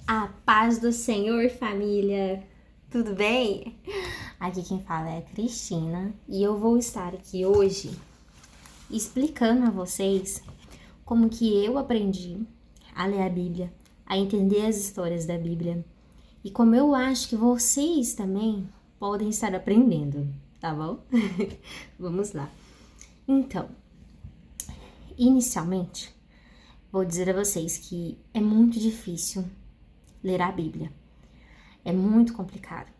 A paz do Senhor, família! Tudo bem? Aqui quem fala é a Cristina e eu vou estar aqui hoje explicando a vocês como que eu aprendi a ler a Bíblia, a entender as histórias da Bíblia e como eu acho que vocês também podem estar aprendendo, tá bom? Vamos lá. Então, inicialmente, vou dizer a vocês que é muito difícil ler a Bíblia. É muito complicado.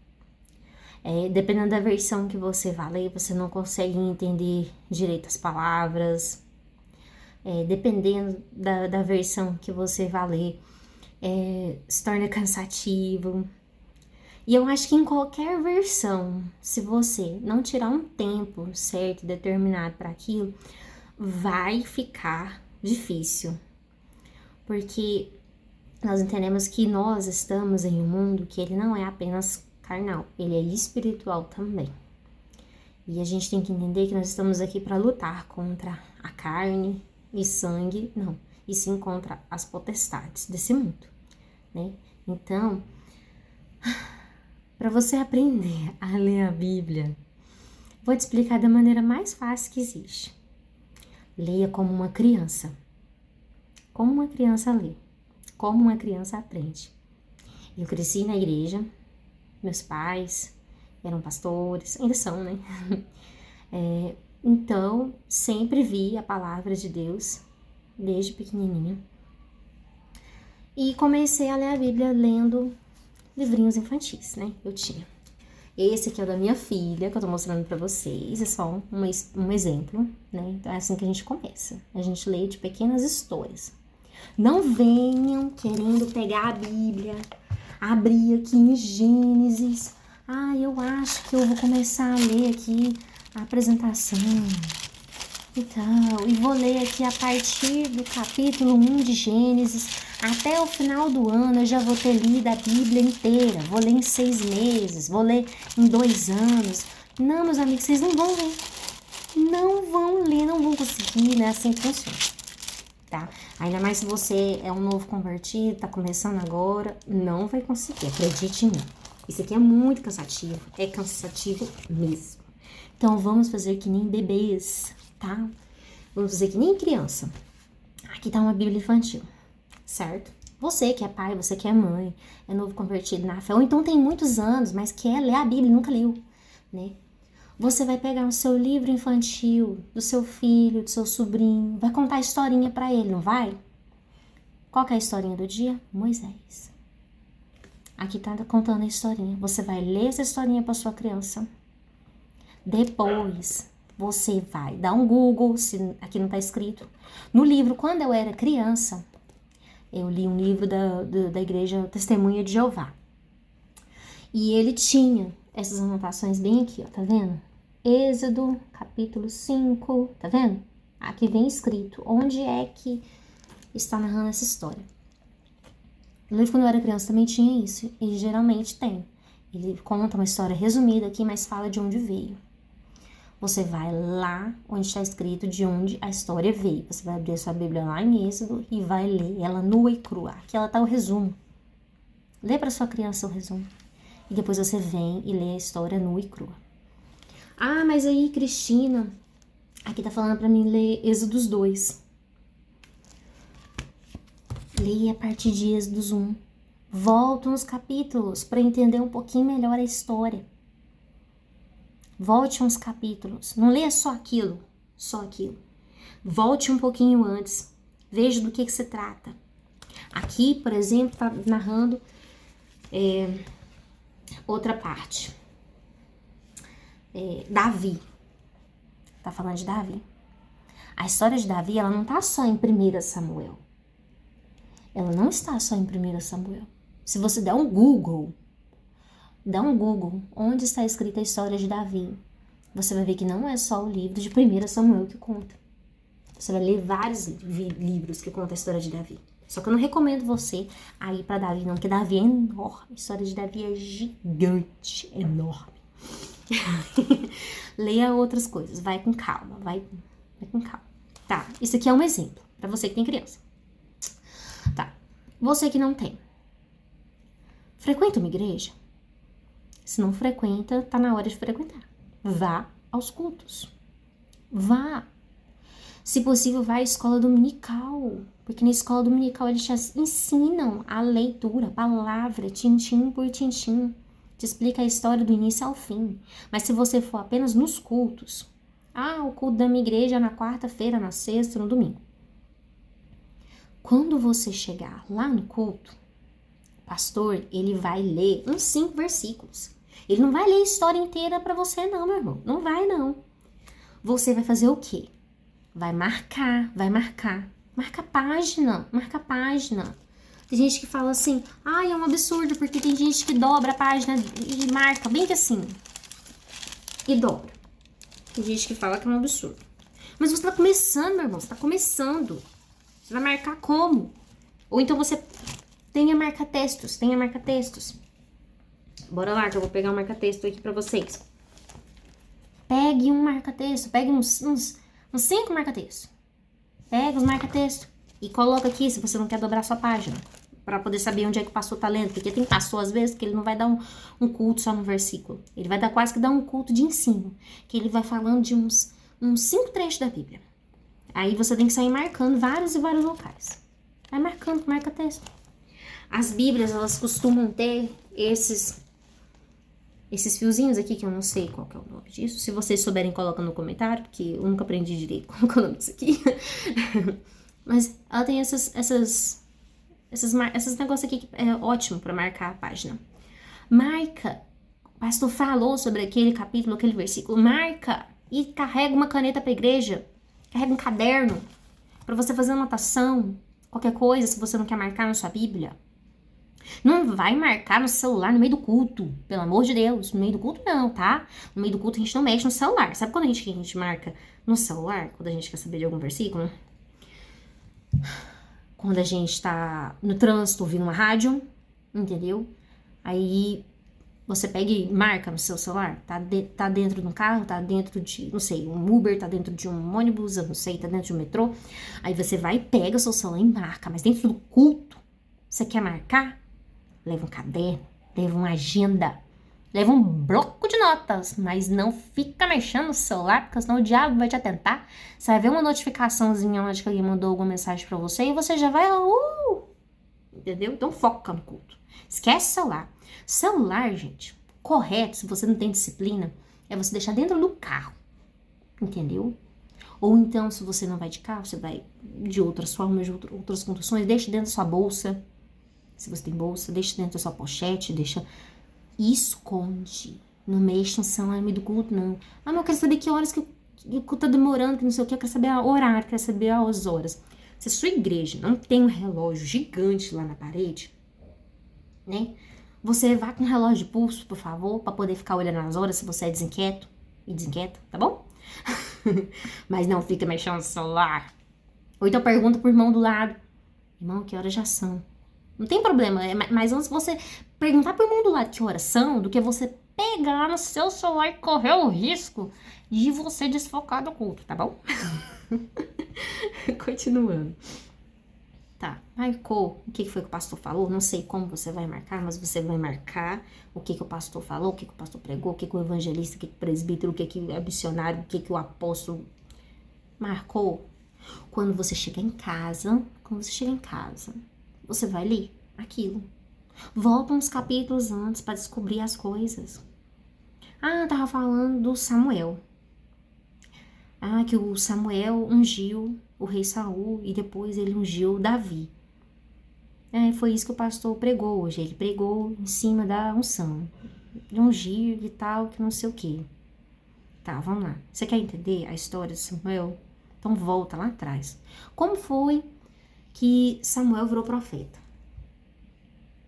Dependendo da versão que você vai ler, você não consegue entender direito as palavras. Dependendo da versão que você vai ler, se torna cansativo. E eu acho que em qualquer versão, se você não tirar um tempo certo, determinado para aquilo, vai ficar difícil. Porque nós entendemos que nós estamos em um mundo que ele não é apenas carnal, ele é espiritual também. E a gente tem que entender que nós estamos aqui para lutar contra a carne e sangue, não, e sim contra as potestades desse mundo, né? Então, para você aprender a ler a Bíblia, vou te explicar da maneira mais fácil que existe. Leia como uma criança. Como uma criança lê. Como uma criança aprende. Eu cresci na igreja, meus pais eram pastores, ainda são, né? Então, sempre vi a palavra de Deus, desde pequenininha. E comecei a ler a Bíblia lendo livrinhos infantis, né? Eu tinha. Esse aqui é o da minha filha, que eu tô mostrando pra vocês, é só um exemplo, né? Então é assim que a gente começa. A gente lê de pequenas histórias. Não venham querendo pegar a Bíblia, abrir aqui em Gênesis. Eu acho que eu vou começar a ler aqui a apresentação e tal. E vou ler aqui a partir do capítulo 1 de Gênesis. Até o final do ano eu já vou ter lido a Bíblia inteira. Vou ler em 6 meses, vou ler em 2 anos. Não, meus amigos, vocês não vão ler. Não vão ler, não vão conseguir, né? Assim que funciona. Tá? Ainda mais se você é um novo convertido, tá começando agora, não vai conseguir, acredite em mim. Isso aqui é muito cansativo, é cansativo mesmo. Então vamos fazer que nem bebês, tá? Vamos fazer que nem criança. Aqui tá uma Bíblia infantil, certo? Você que é pai, você que é mãe, é novo convertido na fé, ou então tem muitos anos, mas quer ler a Bíblia e nunca leu, né? Você vai pegar o seu livro infantil, do seu filho, do seu sobrinho, vai contar a historinha pra ele, não vai? Qual que é a historinha do dia? Moisés. Aqui tá contando a historinha. Você vai ler essa historinha pra sua criança. Depois, você vai dar um Google, se aqui não tá escrito. No livro, quando eu era criança, eu li um livro da igreja Testemunha de Jeová. E ele tinha essas anotações bem aqui, ó, tá vendo? Êxodo, capítulo 5, tá vendo? Aqui vem escrito onde é que está narrando essa história. No livro, quando eu era criança, também tinha isso, e geralmente tem. Ele conta uma história resumida aqui, mas fala de onde veio. Você vai lá onde está escrito de onde a história veio. Você vai abrir a sua Bíblia lá em Êxodo e vai ler ela nua e crua. Aqui ela tá o resumo. Lê para sua criança o resumo. E depois você vem e lê a história nua e crua. Mas aí, Cristina, aqui tá falando pra mim ler Êxodos 2. Leia a partir de Êxodos 1. Volta uns capítulos para entender um pouquinho melhor a história. Volte uns capítulos. Não leia só aquilo, só aquilo. Volte um pouquinho antes. Veja do que se trata. Aqui, por exemplo, tá narrando outra parte. Davi. Tá falando de Davi. A história de Davi, ela não tá só em 1 Samuel. Ela não está só em 1 Samuel. Se você der um Google, onde está escrita a história de Davi, você vai ver que não é só o livro de 1 Samuel que conta. Você vai ler vários livros que contam a história de Davi. Só que eu não recomendo você a ir para Davi, não, porque Davi é enorme. A história de Davi é gigante, enorme. Leia outras coisas, vai com calma, vai com calma. Tá, isso aqui é um exemplo para você que tem criança. Tá, Você que não tem, frequenta uma igreja? Se não frequenta, tá na hora de frequentar. Vá aos cultos. Vá. Se possível, vá à escola dominical. Porque na escola dominical eles te ensinam a leitura, a palavra, tintim por tintim. Te explica a história do início ao fim. Mas se você for apenas nos cultos, o culto da minha igreja é na quarta-feira, na sexta, no domingo. Quando você chegar lá no culto, o pastor, ele vai ler uns 5 versículos. Ele não vai ler a história inteira pra você não, meu irmão. Não vai, não. Você vai fazer o quê? Vai marcar. Marca a página. Tem gente que fala assim, é um absurdo, porque tem gente que dobra a página e marca bem que assim. E dobra. Tem gente que fala que é um absurdo. Mas você tá começando, meu irmão, você tá começando. Você vai marcar como? Ou então você tenha marca-textos. Bora lá que eu vou pegar um marca-texto aqui pra vocês. Pegue um marca-texto, pegue uns 5 marca-textos. Pega os marca-textos e coloca aqui se você não quer dobrar sua página. Pra poder saber onde é que o pastor tá lendo. Porque tem pastor, às vezes, que ele não vai dar um culto só no versículo. Ele vai quase que dar um culto de ensino. Que ele vai falando de uns 5 trechos da Bíblia. Aí você tem que sair marcando vários e vários locais. Vai marcando com marca-texto. As Bíblias, elas costumam ter esses fiozinhos aqui, que eu não sei qual que é o nome disso. Se vocês souberem, coloca no comentário, porque eu nunca aprendi direito qual que é o nome disso aqui. Mas ela tem esses negócios aqui que é ótimo para marcar a página. Marca. O pastor falou sobre aquele capítulo, aquele versículo. Marca e carrega uma caneta para a igreja. Carrega um caderno para você fazer anotação. Qualquer coisa, se você não quer marcar na sua Bíblia. Não vai marcar no celular no meio do culto. Pelo amor de Deus. No meio do culto não, tá? No meio do culto a gente não mexe no celular. Sabe quando a gente marca no celular? Quando a gente quer saber de algum versículo? Quando a gente tá no trânsito ouvindo uma rádio. Entendeu? Aí você pega e marca no seu celular. Tá dentro de um carro, tá dentro de, não sei, um Uber, tá dentro de um ônibus, eu não sei, tá dentro de um metrô. Aí você vai, pega o seu celular e marca. Mas dentro do culto, você quer marcar? Leva um caderno, leva uma agenda, leva um bloco de notas, mas não fica mexendo no celular, porque senão o diabo vai te atentar. Você vai ver uma notificaçãozinha onde que alguém mandou alguma mensagem pra você e você já vai, entendeu? Então foca no culto. Esquece celular. Celular, gente, correto, se você não tem disciplina, é você deixar dentro do carro, entendeu? Ou então, se você não vai de carro, você vai de outras formas, de outras condições, deixa dentro da sua bolsa. Se você tem bolsa, deixa dentro da sua pochete, e esconde. Não mexa no celular no meio do culto, não. Mas eu quero saber que horas que o culto tá demorando, que não sei o que, eu quero saber o horário, quero saber as horas. Se a sua igreja não tem um relógio gigante lá na parede, né? Você vá com um relógio de pulso, por favor, pra poder ficar olhando as horas se você é desinquieto e desinquieta, tá bom? Mas não fica mexendo no celular. Ou então pergunta pro irmão do lado. Irmão, que horas já são? Não tem problema, mas antes você perguntar pro irmão do lado que horas são, do que você pegar no seu celular e correr o risco de você desfocar do culto, tá bom? Continuando. Tá, marcou. O que foi que o pastor falou? Não sei como você vai marcar, mas você vai marcar o que o pastor falou, o que o pastor pregou, o que o evangelista, o que o presbítero, o que o missionário, o que o apóstolo marcou. Quando você chega em casa, você vai ler aquilo. Volta uns capítulos antes para descobrir as coisas. Tava falando do Samuel. Que o Samuel ungiu o rei Saul e depois ele ungiu Davi. Foi isso que o pastor pregou hoje. Ele pregou em cima da unção. De ungir e tal, que não sei o que. Tá, vamos lá. Você quer entender a história de Samuel? Então volta lá atrás. Como foi que Samuel virou profeta?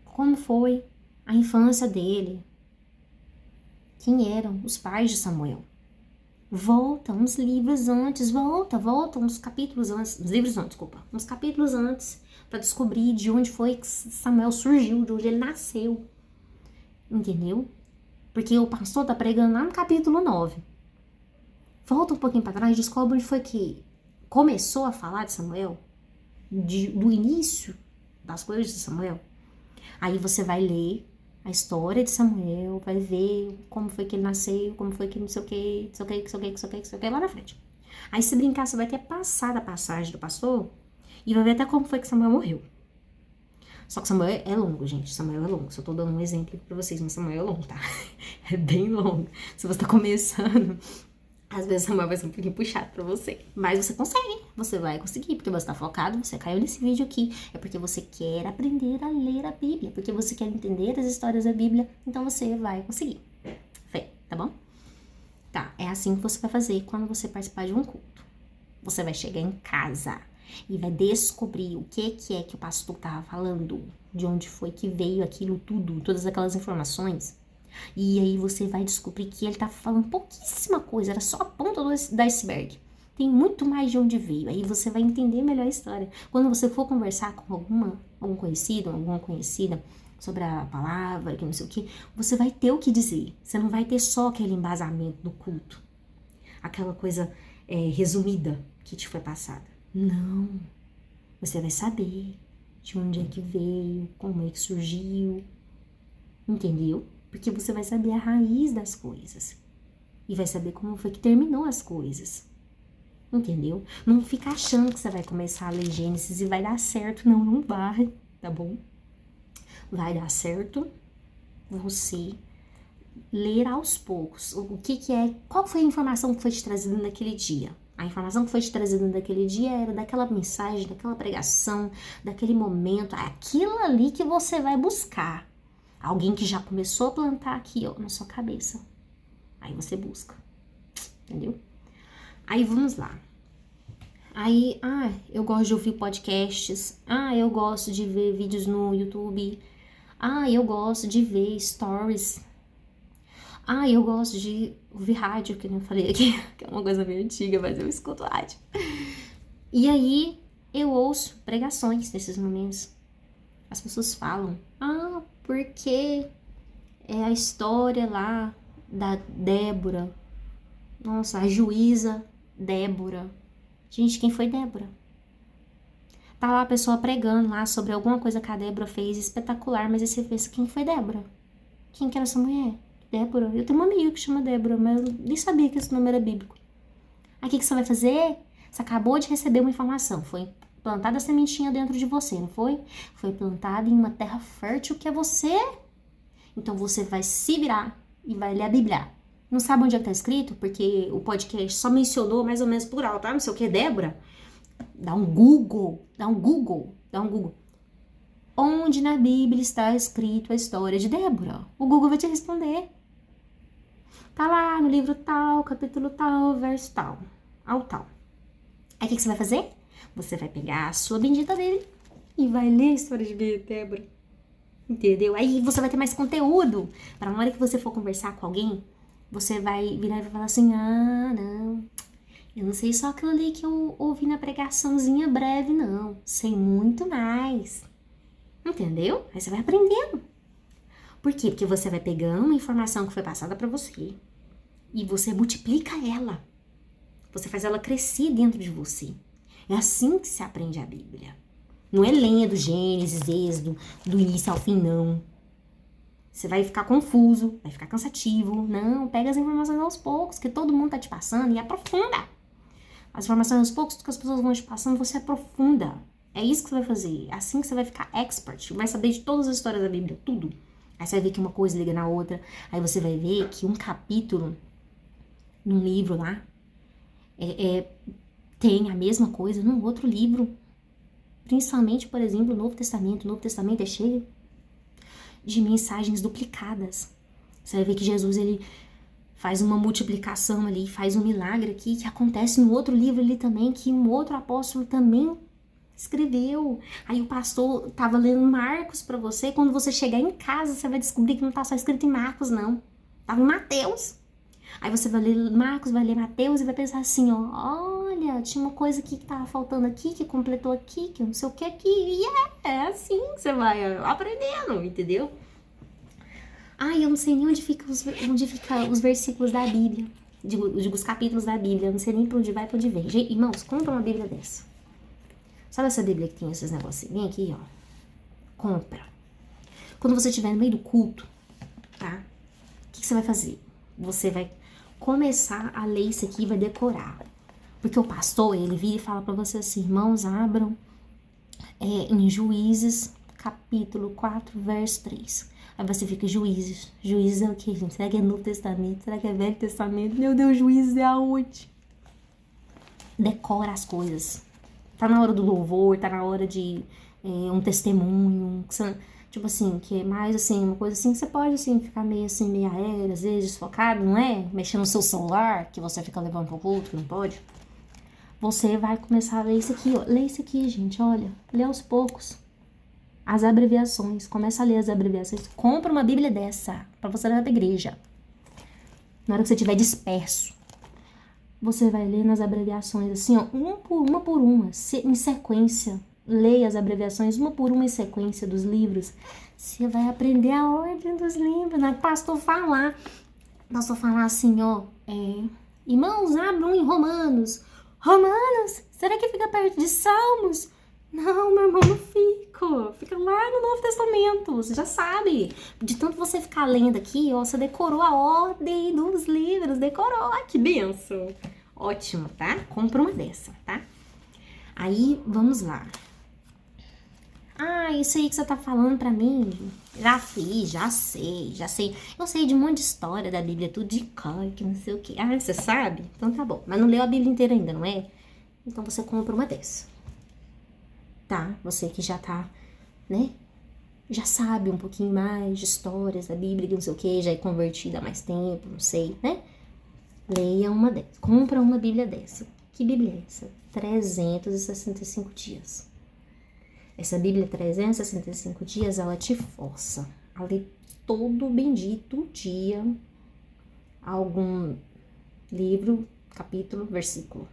Como foi a infância dele? Quem eram os pais de Samuel? Volta uns livros antes, volta uns capítulos antes, uns capítulos antes, para descobrir de onde foi que Samuel surgiu, de onde ele nasceu. Entendeu? Porque o pastor tá pregando lá no capítulo 9. Volta um pouquinho para trás, descobre onde foi que começou a falar de Samuel, do início das coisas de Samuel. Aí você vai ler a história de Samuel, vai ver como foi que ele nasceu, como foi que não sei o que, não sei o que, não sei o que, não sei o que, não sei o que, lá na frente. Aí se brincar, você vai ter passado a passagem do pastor e vai ver até como foi que Samuel morreu. Só que Samuel é longo, gente. Samuel é longo. Só tô dando um exemplo pra vocês, mas Samuel é longo, tá? É bem longo. Se você tá começando, às vezes Samuel vai ser um pouquinho puxado pra você. Mas você consegue. Você vai conseguir, porque você tá focado, você caiu nesse vídeo aqui. É porque você quer aprender a ler a Bíblia. Porque você quer entender as histórias da Bíblia. Então você vai conseguir. Fé, tá bom? Tá, é assim que você vai fazer quando você participar de um culto. Você vai chegar em casa e vai descobrir o que é que o pastor estava falando, de onde foi que veio aquilo tudo, todas aquelas informações. E aí você vai descobrir que ele estava falando pouquíssima coisa, era só a ponta do iceberg. Tem muito mais de onde veio, aí você vai entender melhor a história. Quando você for conversar com algum conhecido, alguma conhecida sobre a palavra, que não sei o que, você vai ter o que dizer. Você não vai ter só aquele embasamento do culto, aquela coisa resumida que te foi passada. Não, você vai saber de onde é que veio, como é que surgiu, entendeu? Porque você vai saber a raiz das coisas e vai saber como foi que terminou as coisas, entendeu? Não fica achando que você vai começar a ler Gênesis e vai dar certo, não vai, tá bom? Vai dar certo você ler aos poucos o que é, qual foi a informação que foi te trazida naquele dia. A informação que foi te trazida naquele dia era daquela mensagem, daquela pregação, daquele momento, aquilo ali que você vai buscar. Alguém que já começou a plantar aqui, ó, na sua cabeça. Aí você busca, entendeu? Aí vamos lá. Aí, eu gosto de ouvir podcasts. Eu gosto de ver vídeos no YouTube. Eu gosto de ver stories. Eu gosto de ouvir rádio, que eu falei aqui, que é uma coisa meio antiga, mas eu escuto rádio. E aí, eu ouço pregações nesses momentos. As pessoas falam, porque é a história lá da Débora. Nossa, a juíza Débora. Gente, quem foi Débora? Tá lá a pessoa pregando lá sobre alguma coisa que a Débora fez espetacular, mas aí você pensa, quem foi Débora? Quem que era essa mulher? Débora? Eu tenho uma amiga que chama Débora, mas eu nem sabia que esse nome era bíblico. Aí o que você vai fazer? Você acabou de receber uma informação. Foi plantada a sementinha dentro de você, não foi? Foi plantada em uma terra fértil que é você. Então você vai se virar e vai ler a Bíblia. Não sabe onde é que tá escrito? Porque o podcast só mencionou mais ou menos por alto, tá? Não sei o que, Débora. Dá um Google. Onde na Bíblia está escrito a história de Débora? O Google vai te responder. Tá lá no livro tal, capítulo tal, verso tal, ao tal. Aí o que você vai fazer? Você vai pegar a sua bendita dele e vai ler a história de Débora. Entendeu? Aí você vai ter mais conteúdo. Pra na hora que você for conversar com alguém, você vai virar e vai falar assim, não, eu não sei só aquilo ali que eu ouvi na pregaçãozinha breve, não. Sei muito mais. Entendeu? Aí você vai aprendendo. Por quê? Porque você vai pegando uma informação que foi passada pra você e você multiplica ela. Você faz ela crescer dentro de você. É assim que se aprende a Bíblia. Não é lendo Gênesis, Êxodo, do início ao fim, não. Você vai ficar confuso, vai ficar cansativo. Não, pega as informações aos poucos, que todo mundo tá te passando e aprofunda. As informações aos poucos que as pessoas vão te passando, você aprofunda. É isso que você vai fazer. É assim que você vai ficar expert. Vai saber de todas as histórias da Bíblia, tudo. Aí você vai ver que uma coisa liga na outra. Aí você vai ver que um capítulo num livro lá tem a mesma coisa num outro livro. Principalmente, por exemplo, o Novo Testamento. O Novo Testamento é cheio de mensagens duplicadas. Você vai ver que Jesus, ele faz uma multiplicação ali, faz um milagre aqui, que acontece no outro livro ali também, que um outro apóstolo também escreveu. Aí o pastor tava lendo Marcos pra você, quando você chegar em casa, você vai descobrir que não tá só escrito em Marcos, não. Tava em Mateus. Aí você vai ler Marcos, vai ler Mateus e vai pensar assim, olha, tinha uma coisa aqui que tava faltando aqui, que completou aqui, que não sei o que aqui. E é assim que você vai aprendendo, entendeu? Eu não sei nem onde fica os versículos da Bíblia. Digo, os capítulos da Bíblia. Eu não sei nem pra onde vai, pra onde vem. Irmãos, compra uma Bíblia dessa. Sabe essa Bíblia que tem esses negocinhos aqui, ó? compra. Quando você estiver no meio do culto, tá? O que você vai fazer? Você vai começar a ler isso aqui e vai decorar. Porque o pastor, ele vira e fala pra você assim, irmãos, abram em Juízes, capítulo 4, verso 3. Aí você fica, Juízes. Juízes é o que, gente? Será que é Novo Testamento? Será que é Velho Testamento? Meu Deus, Juízes é aonde? Decora as coisas. Tá na hora do louvor, tá na hora de um testemunho, tipo assim, que é mais assim, uma coisa assim, que você pode assim, ficar meio assim, meio aéreo, às vezes desfocado, não é? Mexendo no seu celular, que você fica levando pro culto, que não pode. Você vai começar a ler isso aqui, ó. Lê isso aqui, gente, olha. Lê aos poucos. As abreviações. Começa a ler as abreviações. Compra uma Bíblia dessa, pra você levar pra igreja. Na hora que você estiver disperso, você vai ler nas abreviações assim, ó, uma por uma, em sequência. Leia as abreviações uma por uma em sequência dos livros. Você vai aprender a ordem dos livros, né? Pastor falar assim, ó, irmãos, abram em Romanos. Romanos? Será que fica perto de Salmos? Não, meu irmão, não fica. Fica lá no Novo Testamento, você já sabe. De tanto você ficar lendo aqui, ó, você decorou a ordem dos livros, decorou. Que benção. Ótimo, tá? Compra uma dessa, tá? Aí, vamos lá. Isso aí que você tá falando pra mim, já fiz, já sei. Eu sei de um monte de história da Bíblia, tudo de cor, que não sei o quê. Você sabe? Então tá bom. Mas não leu a Bíblia inteira ainda, não é? Então você compra uma dessa. Tá? Você que já tá, né? Já sabe um pouquinho mais de histórias da Bíblia, que não sei o quê, já é convertida há mais tempo, não sei, né? Leia uma dessa. Compra uma Bíblia dessa. Que Bíblia é essa? 365 dias. Essa Bíblia 365 dias, ela te força a ler todo bendito dia algum livro, capítulo, versículo.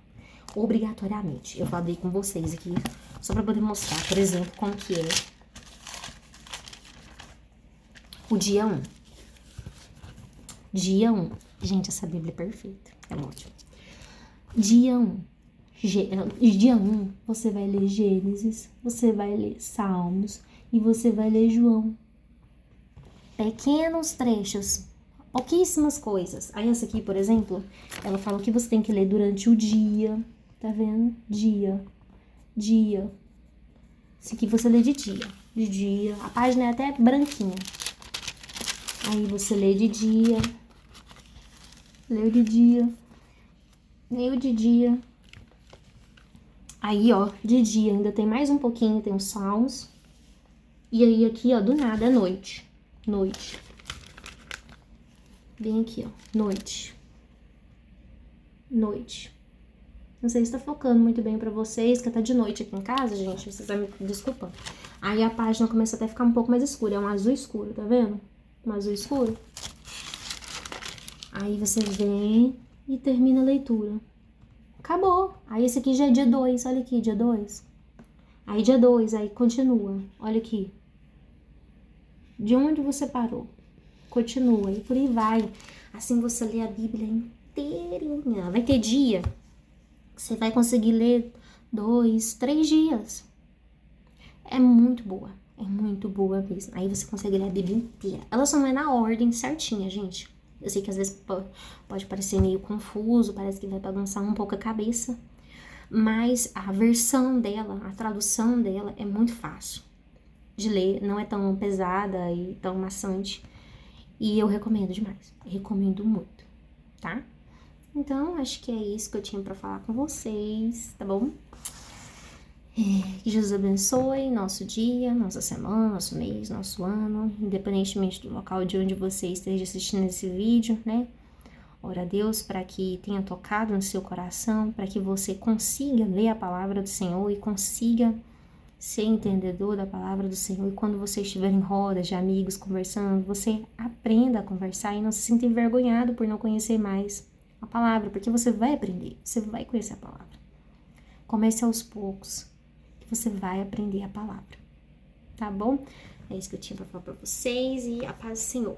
Obrigatoriamente. Eu falei com vocês aqui, só para poder mostrar, por exemplo, como que é o dia 1. Dia 1. Gente, essa Bíblia é perfeita. É ótimo. Dia 1. Dia 1, você vai ler Gênesis, você vai ler Salmos e você vai ler João. Pequenos trechos, pouquíssimas coisas. Aí essa aqui, por exemplo, ela fala que você tem que ler durante o dia, tá vendo? Dia. Isso aqui você lê de dia. A página é até branquinha. Aí você lê de dia, leu de dia. Aí, ó, de dia ainda tem mais um pouquinho, tem os Salmos. E aí aqui, ó, do nada é noite. Bem aqui, ó, noite. Não sei se tá focando muito bem pra vocês, que tá de noite aqui em casa, gente, vocês vão me desculpando. Aí a página começa até a ficar um pouco mais escura, é um azul escuro, tá vendo? Um azul escuro. Aí você vem e termina a leitura. Acabou. Aí esse aqui já é dia 2, olha aqui, dia 2. Aí dia 2, aí continua, olha aqui. De onde você parou? Continua, e por aí vai. Assim você lê a Bíblia inteirinha. Vai ter dia que você vai conseguir ler 2, 3 dias. É muito boa mesmo. Aí você consegue ler a Bíblia inteira. Ela só não é na ordem certinha, gente. Eu sei que às vezes pode parecer meio confuso, parece que vai bagunçar um pouco a cabeça, mas a versão dela, a tradução dela é muito fácil de ler, não é tão pesada e tão maçante, e eu recomendo demais, recomendo muito, tá? Então, acho que é isso que eu tinha pra falar com vocês, tá bom? Que Jesus abençoe nosso dia, nossa semana, nosso mês, nosso ano, independentemente do local de onde você esteja assistindo esse vídeo, né? Ora a Deus para que tenha tocado no seu coração, para que você consiga ler a palavra do Senhor e consiga ser entendedor da palavra do Senhor. E quando você estiver em rodas de amigos conversando, você aprenda a conversar e não se sinta envergonhado por não conhecer mais a palavra, porque você vai aprender, você vai conhecer a palavra. Comece aos poucos. Você vai aprender a palavra, tá bom? É isso que eu tinha pra falar pra vocês e a paz do Senhor.